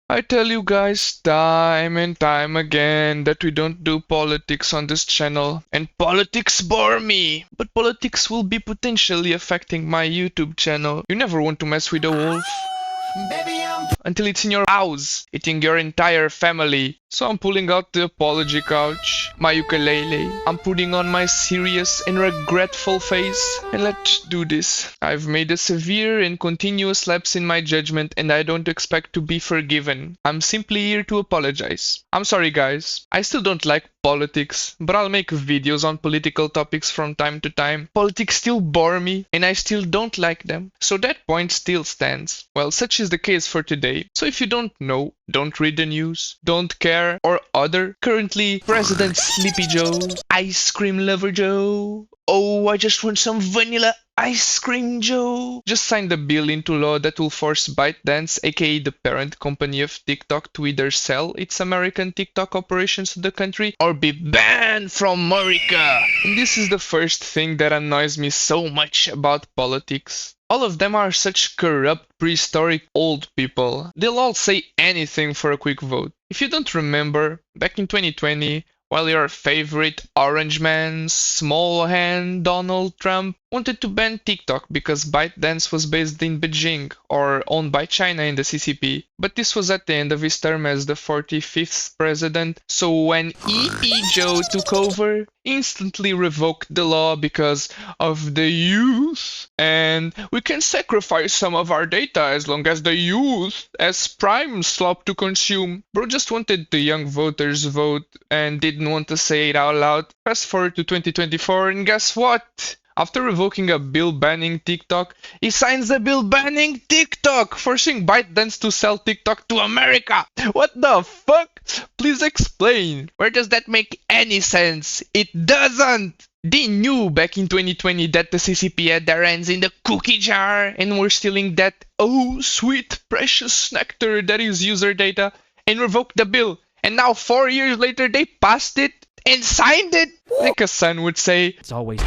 I tell you guys time and time again that we don't do politics on this channel, and politics bore me. But politics will be potentially affecting my YouTube channel. You never want to mess with a wolf until it's in your house, eating your entire family. So I'm pulling out the apology couch, my ukulele. I'm putting on my serious and regretful face, and let's do this. I've made a severe and continuous lapse in my judgment, and I don't expect to be forgiven. I'm simply here to apologize. I'm sorry guys, I still don't like politics, but I'll make videos on political topics from time to time. Politics still bore me, and I still don't like them. So that point still stands. Well, such is the case for today. So if you don't know, don't read the news, don't care, or other, currently President Sleepy Joe, Ice Cream Lover Joe, oh, I just want some vanilla ice cream Joe, just signed a bill into law that will force ByteDance, aka the parent company of TikTok, to either sell its American TikTok operations to the country or be banned from America. And this is the first thing that annoys me so much about politics. All of them are such corrupt, prehistoric old people. They'll all say anything for a quick vote. If you don't remember, back in 2020, while your favorite orange man, small hand Donald Trump, wanted to ban TikTok because ByteDance was based in Beijing or owned by China in the CCP. But this was at the end of his term as the 45th president, so when EE Joe took over, instantly revoked the law because of the youth, and we can sacrifice some of our data as long as the youth has prime slop to consume. Bro just wanted the young voters vote and didn't want to say it out loud. Fast forward to 2024 and guess what? After revoking a bill banning TikTok, he signs a bill banning TikTok, forcing ByteDance to sell TikTok to America. What the fuck? Please explain. Where does that make any sense? It doesn't. They knew back in 2020 that the CCP had their hands in the cookie jar and were stealing that oh sweet precious nectar that is user data and revoked the bill. And now 4 years later they passed it and signed it. Like a son would say, It's always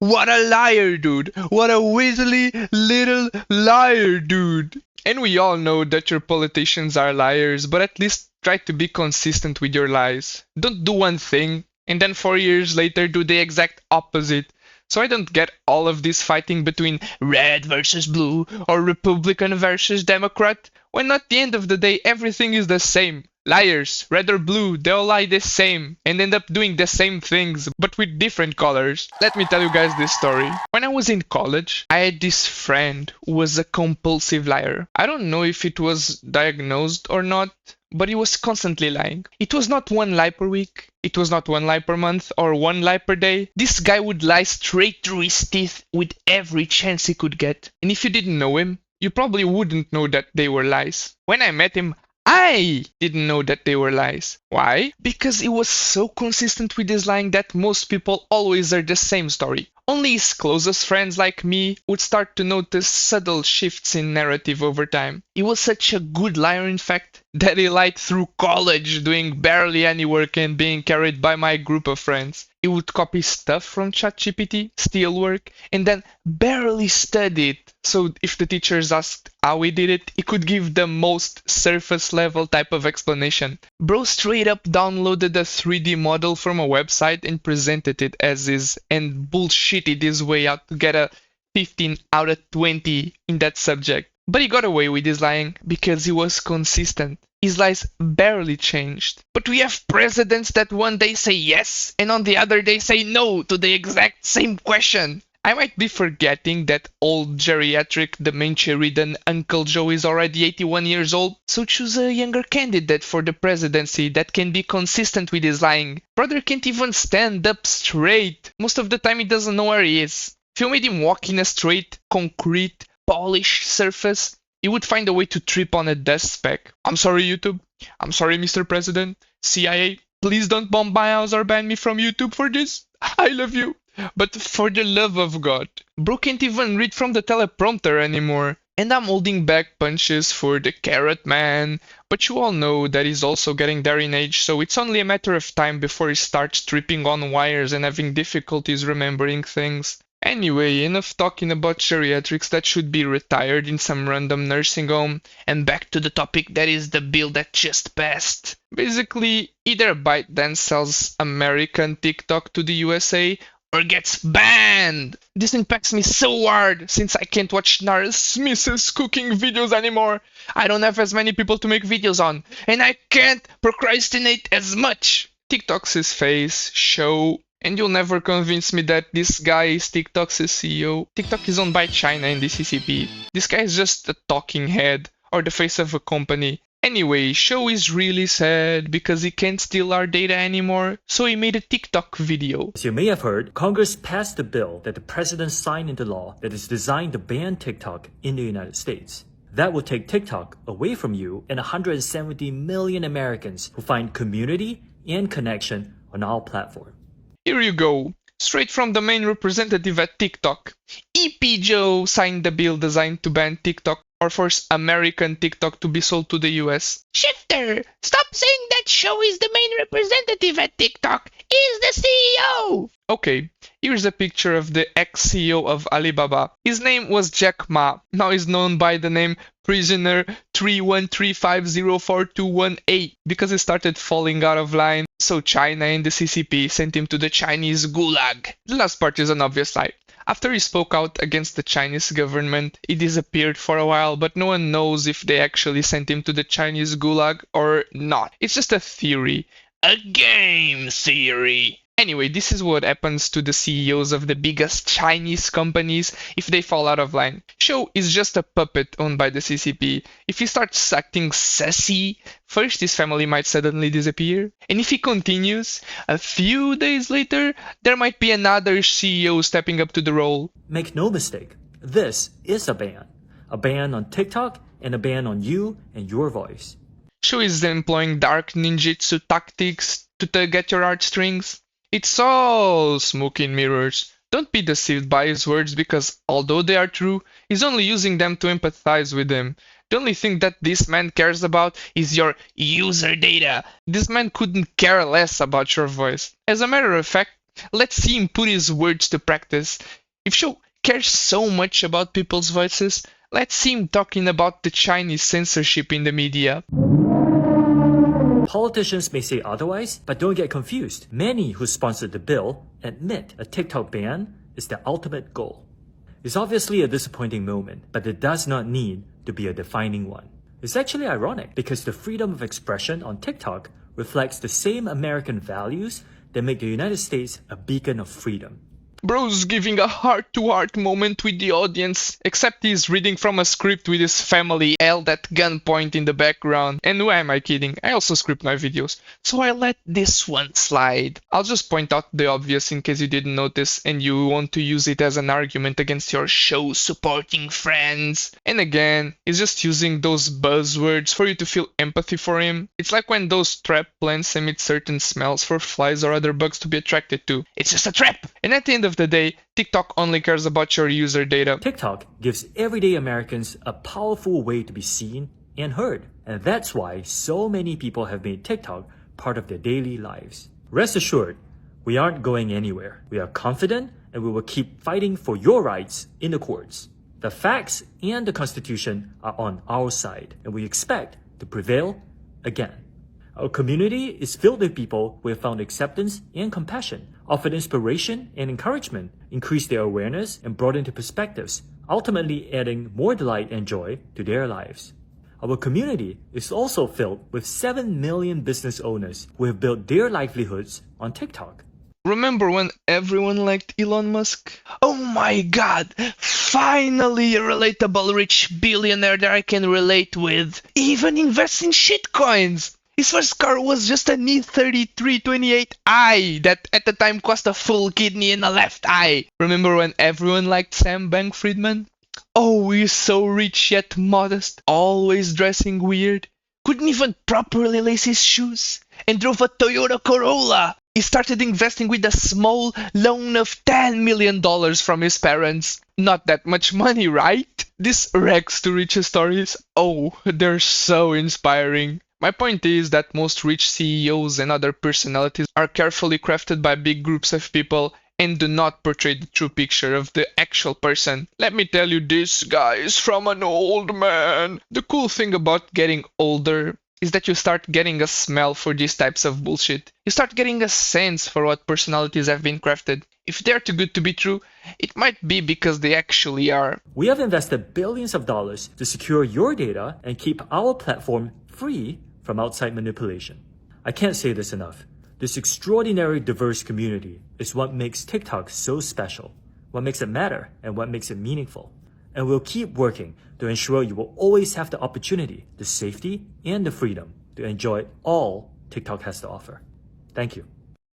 what a liar, dude. What a weaselly little liar, dude. And we all know that your politicians are liars, but at least try to be consistent with your lies. Don't do one thing and then 4 years later do the exact opposite. So I don't get all of this fighting between red versus blue or Republican versus Democrat, when at the end of the day everything is the same. Liars, red or blue, they all lie the same and end up doing the same things but with different colors. Let me tell you guys this story. When I was in college, I had this friend who was a compulsive liar. I don't know if it was diagnosed or not, but he was constantly lying. It was not one lie per week, it was not one lie per month or one lie per day. This guy would lie straight through his teeth with every chance he could get. And if you didn't know him, you probably wouldn't know that they were lies. When I met him, I didn't know that they were lies. Why? Because he was so consistent with his lying that most people always heard the same story. Only his closest friends like me would start to notice subtle shifts in narrative over time. He was such a good liar, in fact, that he lied through college, doing barely any work and being carried by my group of friends. He would copy stuff from ChatGPT, steal work, and then barely study it. So if the teachers asked how he did it, he could give the most surface level type of explanation. Bro straight up downloaded a 3D model from a website and presented it as is and bullshitted his way out to get a 15 out of 20 in that subject. But he got away with his lying because he was consistent. His lies barely changed. But we have presidents that one day say yes and on the other day say no to the exact same question. I might be forgetting that old geriatric dementia-ridden Uncle Joe is already 81 years old, so choose a younger candidate for the presidency that can be consistent with his lying. Brother can't even stand up straight. Most of the time he doesn't know where he is. If you made him walk in a straight, concrete, polished surface, he would find a way to trip on a dust speck. I'm sorry, YouTube. I'm sorry, Mr. President. CIA, please don't bomb my house or ban me from YouTube for this. I love you. But for the love of God, bro can't even read from the teleprompter anymore. And I'm holding back punches for the carrot man. But you all know that he's also getting there in age, so it's only a matter of time before he starts tripping on wires and having difficulties remembering things. Anyway, enough talking about geriatrics that should be retired in some random nursing home, and back to the topic that is the bill that just passed. Basically, either ByteDance sells American TikTok to the USA or gets banned. This impacts me so hard since I can't watch Nara Smith's cooking videos anymore. I don't have as many people to make videos on, and I can't procrastinate as much. TikTok's his face, show, and you'll never convince me that this guy is TikTok's CEO. TikTok is owned by China and the CCP. This guy is just a talking head or the face of a company. Anyway, Show is really sad because he can't steal our data anymore, so he made a TikTok video. As you may have heard, Congress passed a bill that the president signed into law that is designed to ban TikTok in the United States. That will take TikTok away from you and 170 million Americans who find community and connection on our platform. Here you go, straight from the main representative at TikTok. EP Joe signed the bill designed to ban TikTok or force American TikTok to be sold to the US. Shifter, stop saying that Show is the main representative at TikTok. He's the CEO. Okay, here's a picture of the ex-CEO of Alibaba. His name was Jack Ma. Now he's known by the name Prisoner 31350421A because he started falling out of line. So China and the CCP sent him to the Chinese gulag. The last part is an obvious lie. After he spoke out against the Chinese government, he disappeared for a while, but no one knows if they actually sent him to the Chinese gulag or not. It's just a theory. A game theory. Anyway, this is what happens to the CEOs of the biggest Chinese companies if they fall out of line. Show is just a puppet owned by the CCP. If he starts acting sassy, first his family might suddenly disappear. And if he continues, a few days later, there might be another CEO stepping up to the role. Make no mistake, this is a ban. A ban on TikTok and a ban on you and your voice. Show is employing dark ninjutsu tactics to tug at your heartstrings. It's all smoke and mirrors. Don't be deceived by his words because, although they are true, he's only using them to empathize with them. The only thing that this man cares about is your user data. This man couldn't care less about your voice. As a matter of fact, let's see him put his words to practice. If Show cares so much about people's voices, let's see him talking about the Chinese censorship in the media. Politicians may say otherwise, but don't get confused. Many who sponsored the bill admit a TikTok ban is their ultimate goal. It's obviously a disappointing moment, but it does not need to be a defining one. It's actually ironic because the freedom of expression on TikTok reflects the same American values that make the United States a beacon of freedom. Bro's giving a heart-to-heart moment with the audience, except he's reading from a script with his family held at gunpoint in the background. And why am I kidding? I also script my videos, so I let this one slide. I'll just point out the obvious in case you didn't notice and you want to use it as an argument against your show supporting friends. And again, he's just using those buzzwords for you to feel empathy for him. It's like when those trap plants emit certain smells for flies or other bugs to be attracted to. It's just a trap! And at the end of the day, TikTok only cares about your user data. TikTok gives everyday Americans a powerful way to be seen and heard. And that's why so many people have made TikTok part of their daily lives. Rest assured, we aren't going anywhere. We are confident and we will keep fighting for your rights in the courts. The facts and the Constitution are on our side, and we expect to prevail again. Our community is filled with people who have found acceptance and compassion, offered inspiration and encouragement, increased their awareness, and brought into perspectives, ultimately adding more delight and joy to their lives. Our community is also filled with 7 million business owners who have built their livelihoods on TikTok. Remember when everyone liked Elon Musk? Oh my god! Finally a relatable rich billionaire that I can relate with. He even invests in shitcoins! His first car was just an E3328i that at the time cost a full kidney and a left eye. Remember when everyone liked Sam Bankman-Fried? Oh, he's so rich yet modest, always dressing weird. Couldn't even properly lace his shoes and drove a Toyota Corolla. He started investing with a small loan of $10 million from his parents. Not that much money, right? These rags to riches stories, oh, they're so inspiring. My point is that most rich CEOs and other personalities are carefully crafted by big groups of people, and do not portray the true picture of the actual person. Let me tell you this, guys, from an old man. The cool thing about getting older is that you start getting a smell for these types of bullshit. You start getting a sense for what personalities have been crafted. If they're too good to be true, it might be because they actually are. We have invested billions of dollars to secure your data and keep our platform free from outside manipulation. I can't say this enough. This extraordinary diverse community is what makes TikTok so special, what makes it matter, and what makes it meaningful. And we'll keep working to ensure you will always have the opportunity, the safety, and the freedom to enjoy all TikTok has to offer. Thank you.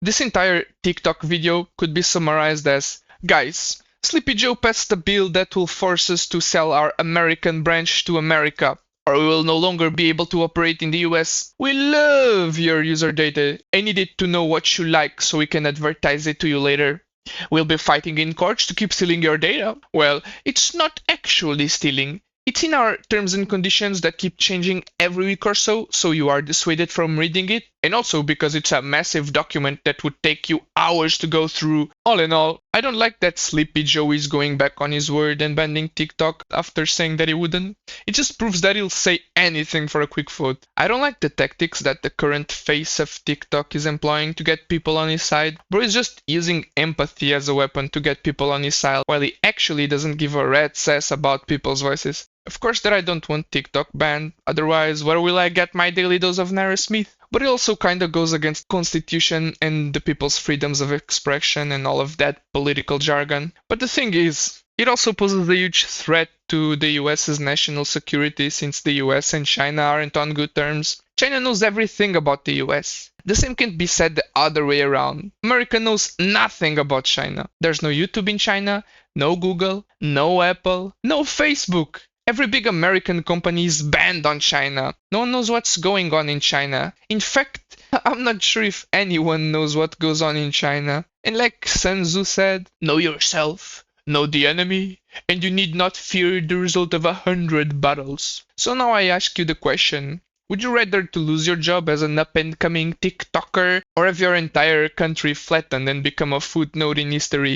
This entire TikTok video could be summarized as, guys, Sleepy Joe passed a bill that will force us to sell our American branch to America, or we will no longer be able to operate in the US. We love your user data and need it to know what you like so we can advertise it to you later. We'll be fighting in courts to keep stealing your data. Well, it's not actually stealing. It's in our terms and conditions that keep changing every week or so you are dissuaded from reading it, and also because it's a massive document that would take you hours to go through. All in all, I don't like that Sleepy Joe is going back on his word and banning TikTok after saying that he wouldn't. It just proves that he'll say anything for a quick vote. I don't like the tactics that the current face of TikTok is employing to get people on his side. Bro is just using empathy as a weapon to get people on his side, while he actually doesn't give a rat's ass about people's voices. Of course that I don't want TikTok banned, otherwise where will I get my daily dose of Naira Smith? But it also kinda goes against constitution and the people's freedoms of expression and all of that political jargon. But the thing is, it also poses a huge threat to the US's national security since the US and China aren't on good terms. China knows everything about the US. The same can't be said the other way around. America knows nothing about China. There's no YouTube in China, no Google, no Apple, no Facebook. Every big American company is banned on China. No one knows what's going on in China. In fact, I'm not sure if anyone knows what goes on in China. And like Sun Tzu said, know yourself, know the enemy, and you need not fear the result of 100 battles. So now I ask you the question, would you rather to lose your job as an up-and-coming TikToker or have your entire country flattened and become a footnote in history?